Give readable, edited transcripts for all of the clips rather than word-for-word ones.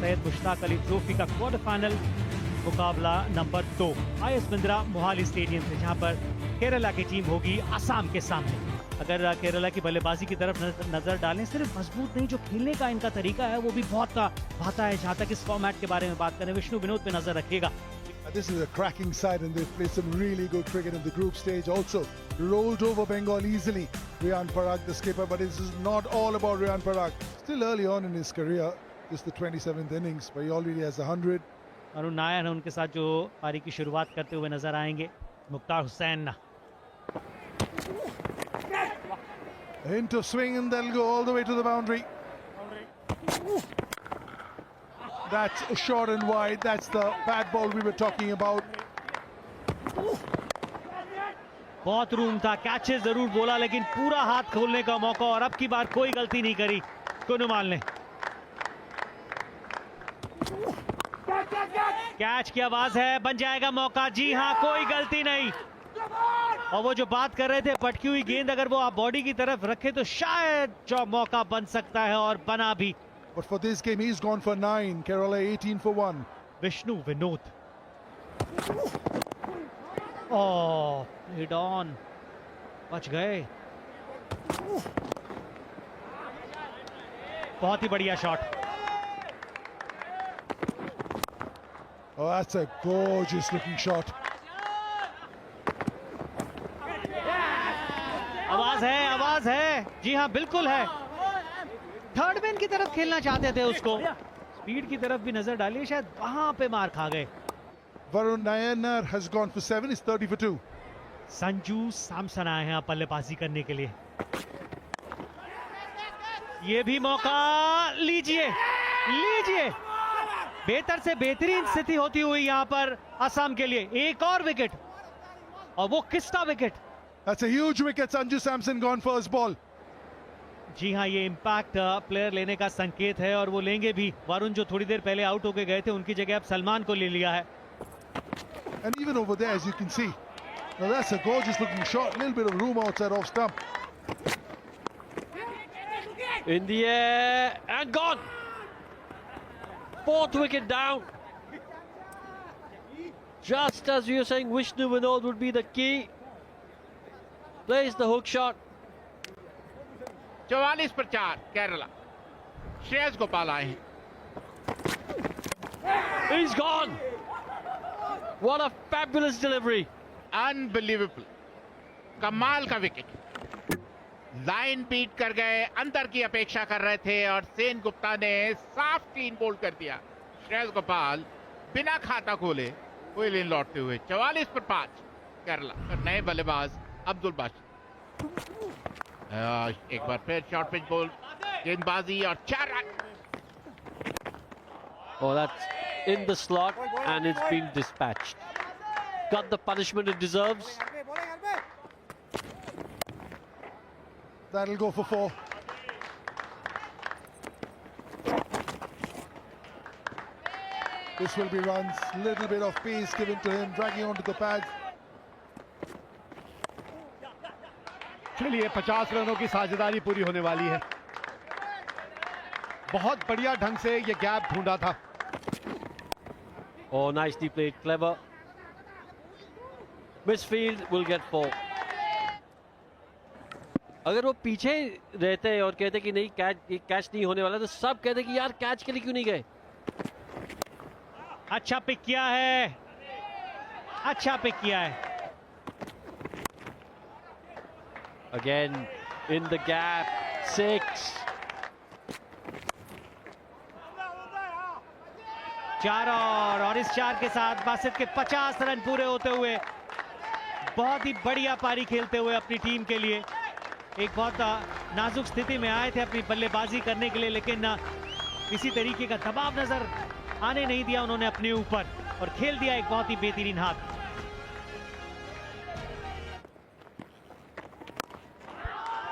Syed Mushtaq Ali trophy का quarter final मुकाबला number 2 IS Bindra Mohali stadium से, जहां पर केरला की टीम होगी आसाम के सामने। अगर केरला की बल्लेबाजी की तरफ नजर डालें, सिर्फ मजबूत नहीं, जो खेलने का इनका तरीका है वो भी बहुत का भाता है। जहां तक इस फॉर्मेट के बारे में बात करें, विष्णु विनोद पे नजर रखिएगा। This is a cracking side and they've played some really good cricket in the group stage. Also rolled over Bengal easily. Riyan Parag, the skipper, but this is not all about Riyan Parag. Still early on in his career, this is the 27th innings, but he already has 100. Arun Nair उनके साथ जो पारी की शुरुआत करते हुए नजर आएंगे, Mukhtar Hussain. Into swing and they'll go all the way to the boundary. That's short and wide. That's the bad ball we were talking about. बहुत रूम था, कैचेस जरूर बोला, लेकिन पूरा हाथ खोलने का मौका, और अब की बार कोई गलती नहीं करी कुनुमाल ने। कैच की आवाज है, बन जाएगा मौका। जी हां, कोई गलती नहीं। और वो जो बात कर रहे थे, पटकी हुई गेंद अगर वो आप बॉडी की तरफ रखे तो शायद जो मौका बन सकता है, और बना भी। But for this game, he's gone for 9. Kerala 18 for 1. Vishnu Vinod, oh hit on, बच गए। बहुत ही बढ़िया shot. Oh, that's a gorgeous looking shot. आवाज है, आवाज है। जी हाँ, बिल्कुल है। थर्ड मैन की तरफ खेलना चाहते थे उसको, स्पीड की तरफ भी नजर डाली, शायद वहां पे मार खा गए। Varun Nayanar has gone for 7. He's 30 for 2. Sanju Samson आए हैं बल्लेबाजी करने के लिए। ये भी मौका, लीजिए लीजिए। बेहतर से बेहतरीन स्थिति होती हुई यहां पर असम के लिए। एक और विकेट, और वो किसका wicket? That's a huge wicket. Sanju Samson gone first ball. जी हाँ, ये इम्पैक्ट प्लेयर लेने का संकेत है, और वो लेंगे भी। वरुण जो थोड़ी देर पहले आउट होके गए थे, उनकी जगह अब सलमान को ले लिया है। And even over there, as you can see, now that's a gorgeous looking shot. A little bit of room outside off stump. In the air and gone. Fourth wicket down. Just as you were saying, Vishnu Vinod would be the key. Plays the hook shot. 44 पर 4 केरला। श्रेयस गोपाल आए हैं। He's gone. What a fabulous delivery. Unbelievable, कमाल का wicket. Line beat कर गए, अंदर की अपेक्षा कर रहे थे, और सेन गुप्ता ने साफ क्लीन बोल्ड कर दिया। श्रेयस गोपाल बिना खाता खोले क्विलिन लौटते हुए। 44 पर 5 केरला। और नए बल्लेबाज अब्दुल बाशिर। एक बार फिर शॉर्ट पिच बॉल गेंदबाजी, और 4 run. Oh, that's in the slot and it's been dispatched. Got the punishment it deserves. That'll go for 4. This will be runs. Little bit of pace given to him, dragging onto the pad. चलिए, 50 रनों की साझेदारी पूरी होने वाली है। बहुत बढ़िया ढंग से ये गैप ढूंढा था। Oh, nicely played, clever. Misfield will get 4. अगर वो पीछे रहते और कहते कि नहीं कैच नहीं होने वाला, तो सब कहते कि यार कैच के लिए क्यों नहीं गए। अच्छा पिक किया है, अच्छा पिक किया है। Again in the gap, 6. 4 और इस 4 के साथ बासित के 50 रन पूरे होते हुए बहुत ही बढ़िया पारी खेलते हुए अपनी टीम के लिए। एक बहुत नाजुक स्थिति में आए थे अपनी बल्लेबाजी करने के लिए, लेकिन किसी तरीके का दबाव नजर आने नहीं दिया उन्होंने अपने ऊपर, और खेल दिया एक बहुत ही बेहतरीन हाथ।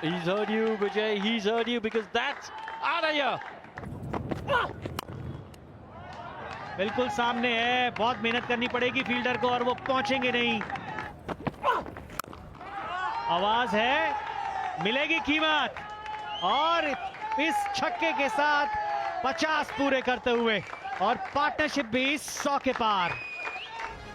He's heard you, Vijay. He's heard you, because that's out of here. बिल्कुल सामने है, बहुत मेहनत करनी पड़ेगी फील्डर को, और वो पहुंचेंगे नहीं। आवाज है, मिलेगी कीमत, और इस छक्के के साथ 50 पूरे करते हुए और पार्टनरशिप भी 100 के पार।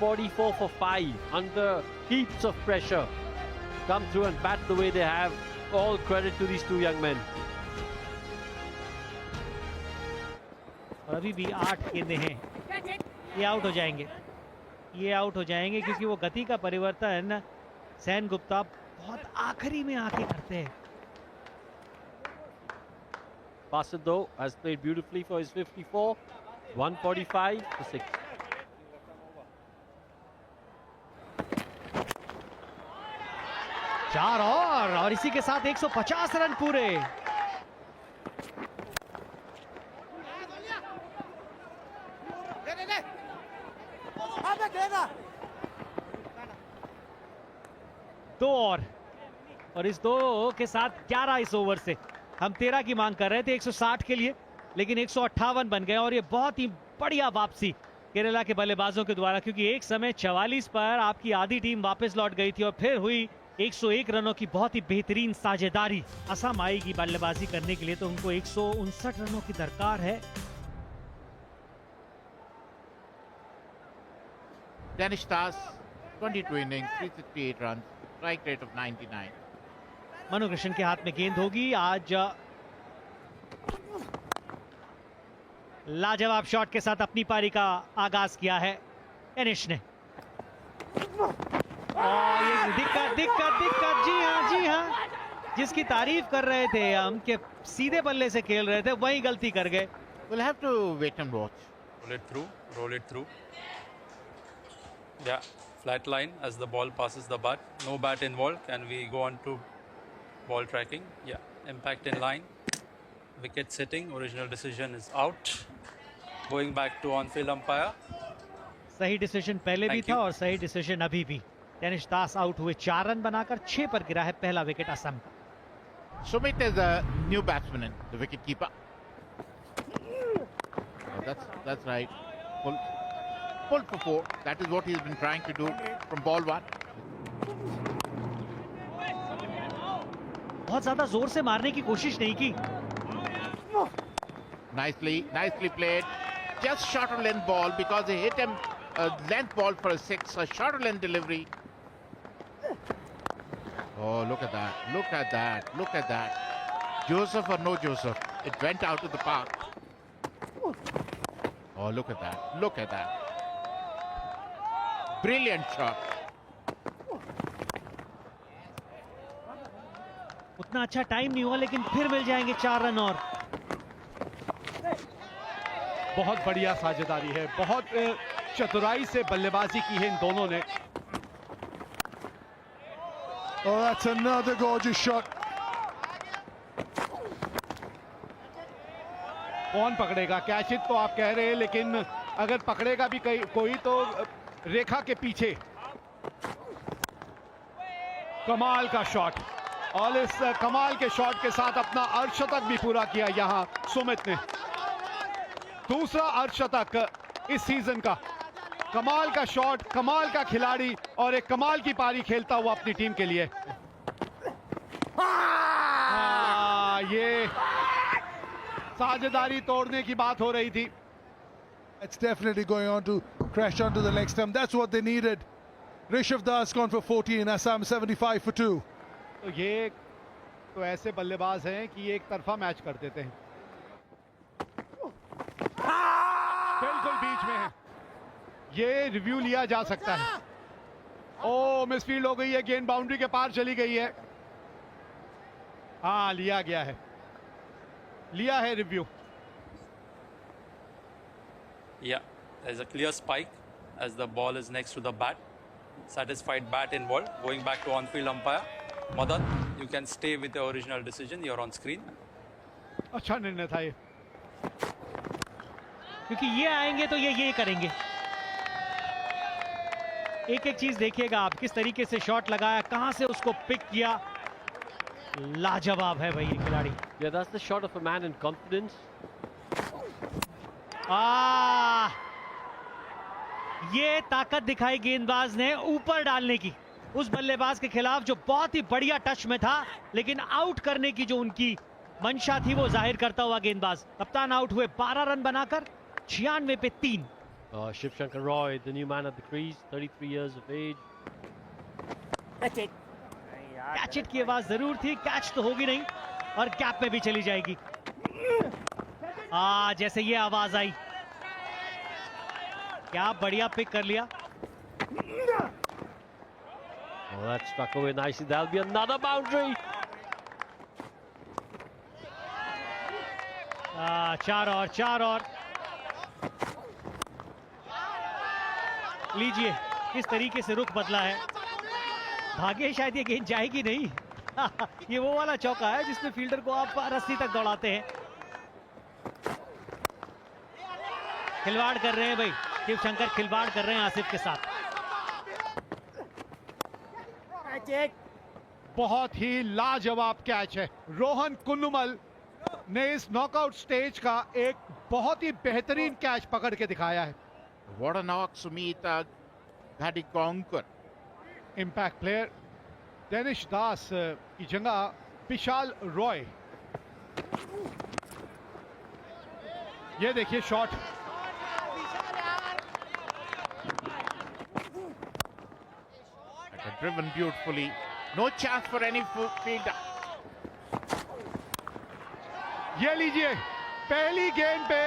44 for 5 under heaps of pressure. Come through and bat the way they have. All credit to these two young men. और अभी भी 8 गेंदें हैं, ये आउट हो जाएंगे, ये आउट हो जाएंगे क्योंकि वो गति का परिवर्तन सेन गुप्ता बहुत आखिरी में आके करते हैं। Basit though has played beautifully for his 54. 145 for 6. चार और इसी के साथ 150 रन पूरे। दो और इस दो के साथ 11 इस ओवर से। हम 13 की मांग कर रहे थे 160 के लिए, लेकिन 158 बन गए और ये बहुत ही बढ़िया वापसी केरला के बल्लेबाजों के द्वारा, क्योंकि एक समय 44 पर आपकी आधी टीम वापस लौट गई थी और फिर हुई 101 रनों की बहुत ही बेहतरीन साझेदारी। असम आएगी बल्लेबाजी करने के लिए तो उनको 159 रनों की दरकार है। Danish Das, 22 innings, 368 runs, strike rate of 99. Manu Krishna के हाथ में गेंद होगी आज। लाजवाब शॉट के साथ अपनी पारी का आगाज किया है एनिश ने। और ये दिक्कत जी हाँ, जिसकी तारीफ कर रहे थे हम कि सीधे बल्ले से खेल रहे थे, वही गलती कर गए। We'll have to wait and watch. Roll it through. Yeah, flat line as the ball passes the bat. No bat involved. Can we go on to ball tracking? Yeah, impact in line. Wicket sitting. Original decision is out. Going back to on-field umpire. सही decision पहले भी था और सही decision अभी भी। Danish दास out हुए, 4 run बनाकर 6 पर गिरा है पहला wicket Assam. Sumit is a new batsman, the wicket keeper. Oh, that's right. Pull for 4. That is what he's been trying to do from ball 1. बहुत ज्यादा जोर से मारने की कोशिश नहीं की। Nicely played. Just shorter length ball because he hit him a length ball for a 6. A shorter length delivery. Oh, look at that. Joseph or no Joseph, it went out to the park. Oh, look at that. Brilliant shot. उतना अच्छा time नहीं हुआ, लेकिन फिर मिल जाएंगे 4 run और। बहुत बढ़िया साझेदारी है, बहुत चतुराई से बल्लेबाजी की है इन दोनों ने। Oh, that's another gorgeous shot. कौन पकड़ेगा? कैच हिट तो आप कह रहे हैं, लेकिन अगर पकड़ेगा भी कोई तो रेखा के पीछे। कमाल का शॉट, और इस कमाल के शॉट के साथ अपना अर्धशतक भी पूरा किया यहां सुमित ने। दूसरा अर्धशतक इस सीजन का। कमाल का शॉट, कमाल का खिलाड़ी और एक कमाल की पारी खेलता हुआ अपनी टीम के लिए। ये साझेदारी तोड़ने की बात हो रही थी। It's definitely going on to crash onto the leg stump. That's what they needed. Rishabh Das gone for 14, Assam 75 for 2. तो ये तो ऐसे बल्लेबाज हैं कि एक तरफा मैच कर देते हैं। बिल्कुल बीच में है, ये रिव्यू लिया जा सकता है। ओ, मिसफील्ड हो गई है, गेंद बाउंड्री के पार चली गई है। हाँ, लिया है review. Yeah, there's a clear spike as the ball is next to the bat. Satisfied bat involved. Going back to on-field umpire. Madan, you can stay with your original decision. You're on screen. अच्छा निर्णय था ये, क्योंकि ये आएंगे तो ये करेंगे। एक चीज देखिएगा आप, किस तरीके से शॉट लगाया, कहां से उसको पिक किया। लाजवाब है भाई ये खिलाड़ी। Yeah, that's the shot of a man in confidence. ये ताकत दिखाई गेंदबाज ने ऊपर डालने की उस बल्लेबाज के खिलाफ जो बहुत ही बढ़िया टच में था, लेकिन आउट करने की जो उनकी मंशा थी वो जाहिर करता हुआ गेंदबाज। कप्तान आउट हुए 12 रन बनाकर। 96 पे 3। Shiv Shankar Roy, the new man at the crease, 33 years of age. Catch it की आवाज जरूर थी, कैच तो होगी नहीं और गैप में भी चली जाएगी। जैसे ये आवाज आई, क्या बढ़िया पिक कर लिया। Oh, that struck away nicely. That'll be another boundary. चार और लीजिए किस तरीके से रुख बदला है। भाग्य शायद ये गेंद जाएगी नहीं। ये वो वाला चौका है जिसमें फील्डर को आप रस्सी तक दौड़ाते हैं। खिलवाड़ कर रहे हैं भाई, शिव शंकर खिलवाड़ कर रहे हैं आसिफ के साथ। बहुत ही लाजवाब कैच है। रोहन कुन्नुमल ने इस नॉकआउट स्टेज का एक बहुत ही बेहतरीन कैच पकड़ के दिखाया है। What a knock, Sumita Gadikonkar. Impact player Danish Das की जगह विशाल रॉय। ये देखिए shot, Driven beautifully. No chance for any fielder. ये लीजिए पहली गेंद पे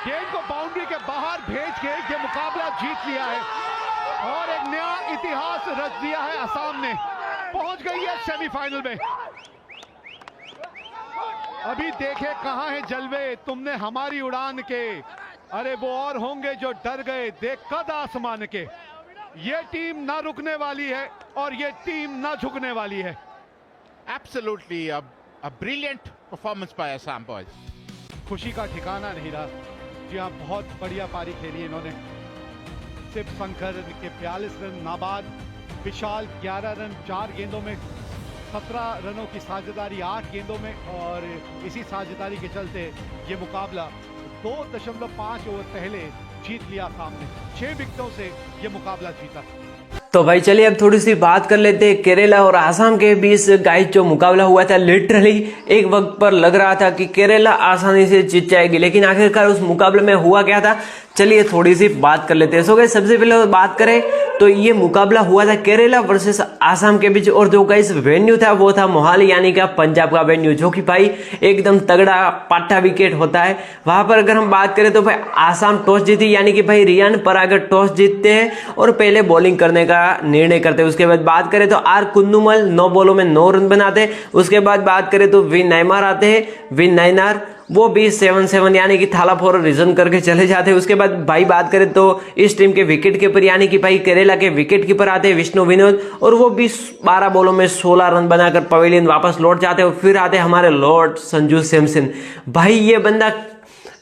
गेंद को बाउंड्री के बाहर भेज के ये मुकाबला जीत लिया है और एक नया इतिहास रच दिया है। असम ने पहुंच गई है सेमीफाइनल में। अभी देखे कहां है जलवे तुमने हमारी उड़ान के, अरे वो और होंगे जो डर गए देख कद आसमान के। ये टीम ना रुकने वाली है और ये टीम ना झुकने वाली है। Absolutely a brilliant performance by Assam boys. खुशी का ठिकाना नहीं रहा। जी हाँ, बहुत बढ़िया पारी खेली इन्होंने। शिव शंकर के 42 रन नाबाद, विशाल 11 रन 4 गेंदों में, 17 रनों की साझेदारी 8 गेंदों में और इसी साझेदारी के चलते ये मुकाबला 2.5 ओवर पहले जीत लिया सामने। 6 विकेटों से ये मुकाबला जीता। तो भाई चलिए अब थोड़ी सी बात कर लेते हैं केरला और आसाम के बीच गाइस जो मुकाबला हुआ था। लिटरली एक वक्त पर लग रहा था कि केरला आसानी से जीत जाएगी, लेकिन आखिरकार उस मुकाबले में हुआ क्या था चलिए थोड़ी सी बात कर लेते हैं। सो गाइस सबसे पहले बात करें तो ये मुकाबला हुआ था केरला वर्सेस आसाम के बीच और जो गाइस वेन्यू था वो था मोहाली यानी कि पंजाब का वेन्यू, जो कि भाई एकदम तगड़ा पाटा विकेट होता है। वहां पर अगर हम बात करें तो भाई आसाम टॉस जीती यानी कि भाई रियान पराग टॉस जीतते हैं और पहले बॉलिंग करने का निर्णय करते हैं। उसके बाद बात करें तो आर कुन्नुमल 9 बॉलों में 9 रन बनाते। उसके बाद बात करें तो विन नैमार आते हैं, विन नैनार वो भी 7-7 यानी कि थाला फोर रिजन करके चले जाते हैं। उसके बाद भाई बात करें तो इस टीम के विकेट कीपर यानी कि भाई केरला के विकेट कीपर आते हैं विष्णु विनोद और वो भी 12 बॉलों में 16 रन बनाकर पवेलियन वापस लौट जाते हैं। और फिर आते हैं हमारे लॉर्ड संजू सैमसन। भाई ये बंदा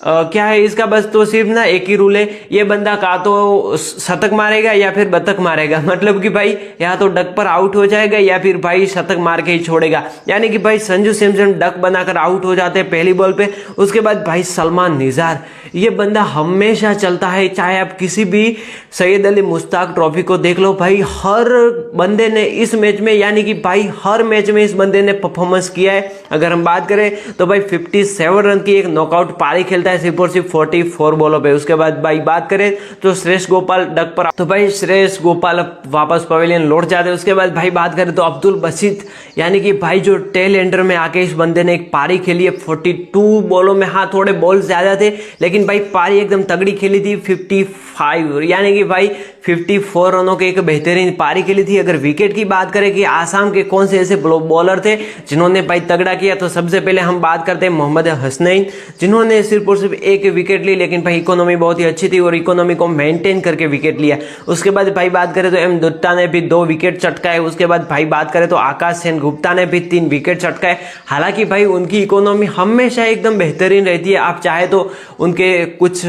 क्या है इसका बस तो सिर्फ ना एक ही रूल है, ये बंदा का तो शतक मारेगा या फिर बतक मारेगा, मतलब कि भाई या तो डक पर आउट हो जाएगा या फिर भाई शतक मार के ही छोड़ेगा। यानी कि भाई संजू सैमसन डक बनाकर आउट हो जाते हैं पहली बॉल पे। उसके बाद भाई सलमान निजार, ये बंदा हमेशा चलता है, चाहे आप किसी भी सैयद अली मुश्ताक ट्रॉफी को देख लो, भाई हर बंदे ने इस मैच में यानी कि भाई हर मैच में इस बंदे ने परफॉर्मेंस किया है। अगर हम बात करें तो भाई 57 रन की एक नॉकआउट पारी खेलता है सिर्फ और सिर्फ 44 बॉलों पे। उसके बाद भाई बात करें तो श्रेयस गोपाल डक पर, तो भाई श्रेयस गोपाल वापस पवेलियन लौट जाते हैं। उसके बाद भाई बात करें तो अब्दुल बसीत यानी कि भाई जो टेल एंडर में आके इस बंदे ने एक पारी खेली है 42 बॉलों में। हाँ थोड़े बॉल ज्यादा थे लेकिन भाई पारी एकदम तगड़ी खेली थी 55 यानी कि भाई 54 रनों के एक बेहतरीन पारी खेली थी। अगर विकेट की बात करें कि आसाम के कौन से ऐसे बॉलर थे जिन्होंने भाई तगड़ा किया, तो सबसे पहले हम बात करते हैं मोहम्मद हसनैन, जिन्होंने सिर्फ और सिर्फ एक विकेट ली लेकिन भाई इकोनॉमी बहुत ही अच्छी थी और इकोनॉमी को मेंटेन करके विकेट लिया। उसके बाद भाई बात करें तो एम दत्ता ने भी 2 विकेट चटकाए। उसके बाद भाई बात करें तो आकाश सेन गुप्ता ने भी 3 विकेट चटकाए। हालांकि भाई उनकी इकोनॉमी हमेशा एकदम बेहतरीन रहती है, आप चाहे तो उनके कुछ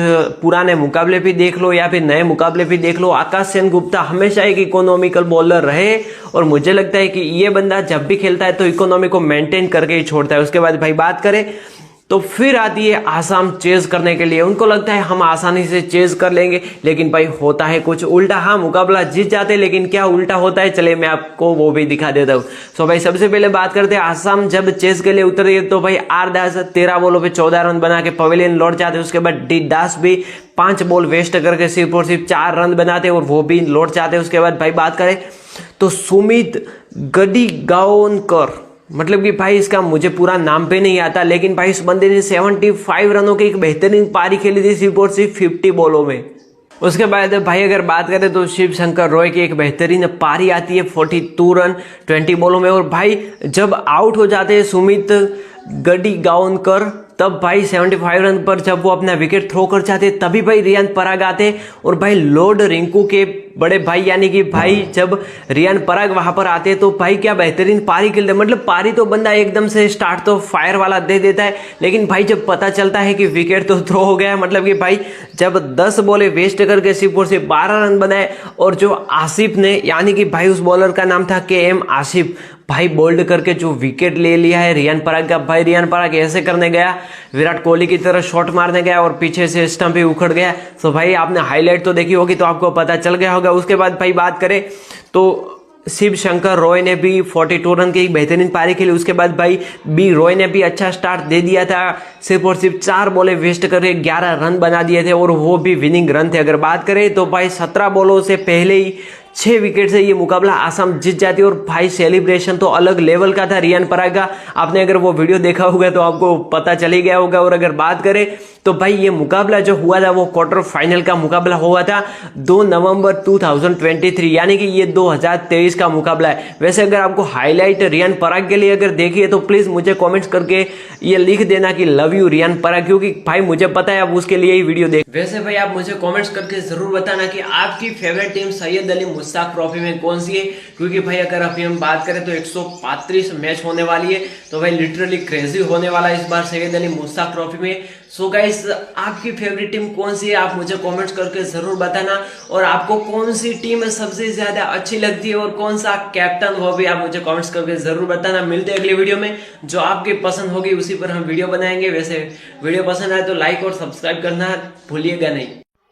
पुराने मुकाबले भी देख लो या फिर नए मुकाबले भी देख लो। आकाश सेन गुप्ता हमेशा एक इकोनॉमिकल बॉलर रहे और मुझे लगता है कि ये बंदा जब भी खेलता है तो इकोनॉमी को मेंटेन करके ही छोड़ता है। उसके बाद भाई बात करें तो फिर आती है आसाम चेज करने के लिए। उनको लगता है हम आसानी से चेज कर लेंगे, लेकिन भाई होता है कुछ उल्टा। हाँ, मुकाबला जीत जाते, लेकिन क्या उल्टा होता है चले मैं आपको वो भी दिखा देता हूँ। सो भाई सबसे पहले बात करते हैं, आसाम जब चेज के लिए उतरी तो भाई आर दास 13 बॉलों पे 14 रन बना के पवेलियन लौट जाते। उसके बाद डी दास भी 5 बॉल वेस्ट करके सिर्फ और सिर्फ 4 रन बनाते और वो भी लौट जाते। उसके बाद भाई बात करें तो सुमित गडिगांवकर, मतलब कि भाई इसका मुझे पूरा नाम पे नहीं आता, लेकिन भाई इस बंदे ने 75 रनों की एक बेहतरीन पारी खेली थी सिर्फ और सिर्फ 50 बॉलों में। उसके बाद भाई अगर बात करें तो शिव शंकर रॉय की एक बेहतरीन पारी आती है 42 रन 20 बॉलों में। और भाई जब आउट हो जाते हैं सुमित गडिगांवकर, तब भाई 75 रन पर जब वो अपना विकेट थ्रो कर जाते तभी भाई रियान पराग आते। और भाई लॉर्ड रिंकू के बड़े भाई यानी कि भाई जब रियान पराग वहां पर आते तो भाई क्या बेहतरीन पारी खेलते। मतलब पारी तो बंदा एकदम से स्टार्ट तो फायर वाला दे देता है, लेकिन भाई जब पता चलता है कि विकेट तो थ्रो हो गया, मतलब कि भाई जब 10 बॉलें वेस्ट करके सिर्फ और सिर्फ 12 रन बनाए, और जो आसिफ ने यानी कि भाई उस बॉलर का नाम था KM आसिफ, भाई बोल्ड करके जो विकेट ले लिया है रियान पराग का। भाई रियान पराग ऐसे करने गया, विराट कोहली की तरह शॉट मारने गया और पीछे से स्टंप ही उखड़ गया। तो भाई आपने हाईलाइट तो देखी होगी तो आपको पता चल गया होगा। उसके बाद भाई बात करें तो शिव शंकर रॉय ने भी 42 रन की एक बेहतरीन पारी खेली। उसके बाद भाई बी रॉय ने भी अच्छा स्टार्ट दे दिया था, सिर्फ और सिर्फ 4 बॉलें वेस्ट करके 11 रन बना दिए थे और वो भी विनिंग रन थे। अगर बात करें तो भाई 17 बॉलों से पहले ही 6 विकेट से ये मुकाबला आसाम जीत जाती है। और भाई सेलिब्रेशन तो अलग लेवल का था रियान पराग का, आपने अगर वो वीडियो देखा होगा तो आपको पता चल ही गया होगा। और अगर बात करें तो भाई ये मुकाबला जो हुआ था वो क्वार्टर फाइनल का मुकाबला हुआ था 2 नवंबर 2023, यानी कि ये 2023 का मुकाबला है। वैसे अगर आपको हाईलाइट रियान पराग के लिए अगर देखिए तो प्लीज मुझे कमेंट्स करके ये लिख देना कि लव यू रियान पराग, क्योंकि भाई मुझे पता है आप उसके लिए ही वीडियो देख। वैसे भाई आप मुझे कमेंट्स करके जरूर बताना कि आपकी favourite team Syed Ali Mushtaq trophy में कौन सी है, क्योंकि भाई अगर अभी हम बात करें तो 135 मैच होने वाली है, तो भाई लिटरली क्रेजी होने वाला है इस बार सैयद अली मुश्ताक ट्रॉफी में। सो गाइस आपकी फेवरेट टीम कौन सी है आप मुझे कमेंट्स करके जरूर बताना, और आपको कौन सी टीम सबसे ज्यादा अच्छी लगती है और कौन सा कैप्टन वो भी आप मुझे कमेंट्स करके जरूर बताना। मिलते हैं अगली वीडियो में, जो आपकी पसंद होगी उसी पर हम वीडियो बनाएंगे। वैसे वीडियो पसंद आए तो लाइक और सब्सक्राइब करना भूलिएगा नहीं।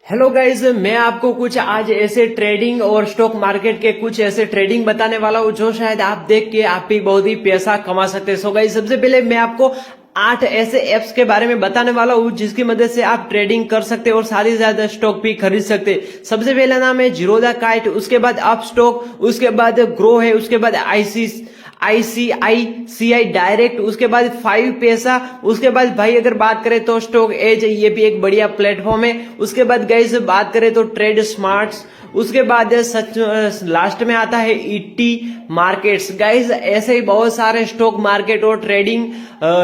हेलो गाइज, मैं आपको कुछ आज ऐसे ट्रेडिंग और स्टॉक मार्केट के कुछ ऐसे ट्रेडिंग बताने वाला हूँ जो शायद आप देख के आप भी बहुत ही पैसा कमा सकते हैं। सो गाइज सबसे पहले मैं आपको 8 ऐसे एप्स के बारे में बताने वाला हूँ जिसकी मदद से आप ट्रेडिंग कर सकते हैं और सारी ज्यादा स्टॉक भी खरीद सकते हैं। सबसे पहला नाम है जीरोधा काइट, उसके बाद अप स्टॉक, उसके बाद ग्रो है, उसके बाद ICICI डायरेक्ट, उसके बाद 5 पैसा, उसके बाद भाई अगर बात करें तो स्टॉक एज, ये भी एक बढ़िया प्लेटफॉर्म है। उसके बाद गाइस बात करें तो ट्रेड स्मार्ट्स, उसके बाद सच लास्ट में आता है ET मार्केट्स। गाइस ऐसे ही बहुत सारे स्टॉक मार्केट और ट्रेडिंग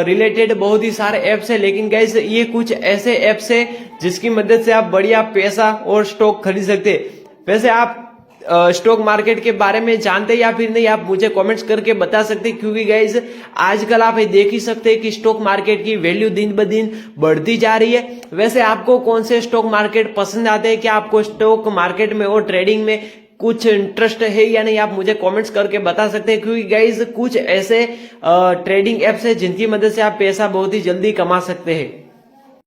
रिलेटेड बहुत ही सारे एप्स है, लेकिन गाइस ये कुछ ऐसे एप्स है जिसकी मदद से आप बढ़िया पैसा और स्टॉक खरीद सकते हैं। वैसे आप स्टॉक मार्केट के बारे में जानते या फिर नहीं आप मुझे कमेंट्स करके बता सकते हैं, क्योंकि गाइज आजकल आप देख ही सकते हैं कि स्टॉक मार्केट की वैल्यू दिन ब दिन बढ़ती जा रही है। वैसे आपको कौन से स्टॉक मार्केट पसंद आते हैं, क्या आपको स्टॉक मार्केट में और ट्रेडिंग में कुछ इंटरेस्ट है या नहीं, आप मुझे कमेंट्स करके बता सकते हैं, क्योंकि गाइज कुछ ऐसे ट्रेडिंग एप्स है जिनकी मदद से आप पैसा बहुत ही जल्दी कमा सकते हैं।